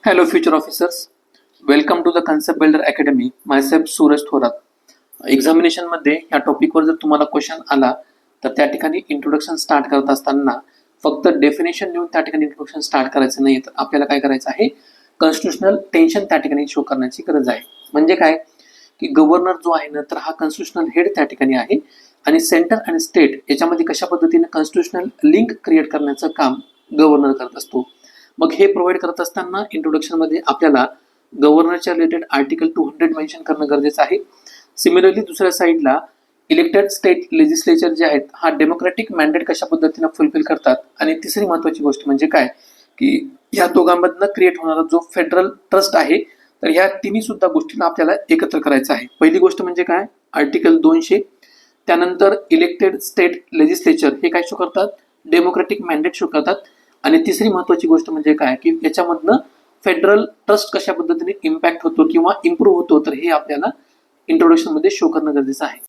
Hello, future officers. Welcome to the Concept Builder Academy. Myself Suraj Thorat. Examination मध्ये या टॉपिकवर जर तुम्हाला क्वेश्चन आला तर त्या ठिकाणी इंट्रोडक्शन स्टार्ट करत असताना फक्त डेफिनेशन देऊन त्या ठिकाणी इंट्रोडक्शन स्टार्ट करायचं नाही, तर आपल्याला काय करायचं आहे, कॉन्स्टिट्यूशनल टेन्शन त्या ठिकाणी शो करण्याची गरज आहे. म्हणजे काय की गव्हर्नर जो आहे ना, तर हा कॉन्स्टिट्यूशनल हेड त्या ठिकाणी आहे आणि सेंटर आणि स्टेट याच्यामध्ये कशा पद्धतीने कॉन्स्टिट्यूशनल लिंक क्रिएट करण्याचं काम गव्हर्नर करत असतो. मग हे प्रोव्हाइड करत असताना इंट्रोडक्शन मध्ये आपल्याला गव्हर्नरच्या रिलेटेड आर्टिकल 200 मेन्शन करणं गरजेचं आहे. सिमिलरली दुसऱ्या साईडला इलेक्टेड स्टेट लेजिस्लेचर जे आहेत हा डेमोक्रॅटिक मॅन्डेट कशा पद्धतीने फुलफिल करतात. आणि तिसरी महत्वाची गोष्ट म्हणजे काय की या दोघांमधनं क्रिएट होणारा जो फेडरल ट्रस्ट आहे, तर ह्या तिन्ही सुद्धा गोष्टींना आपल्याला एकत्र करायचं आहे. पहिली गोष्ट म्हणजे काय, आर्टिकल 200, त्यानंतर इलेक्टेड स्टेट लेजिस्लेचर हे काय शो करतात, डेमोक्रॅटिक मॅन्डेट शो करतात. आणि तिसरी महत्वाची गोष्ट म्हणजे काय की याच्यामधनं फेडरल ट्रस्ट कशा पद्धतीने इम्पॅक्ट होतो किंवा इम्प्रूव्ह होतो, तर हे आपल्याला इंट्रोडक्शन मध्ये शो करणं गरजेचं आहे.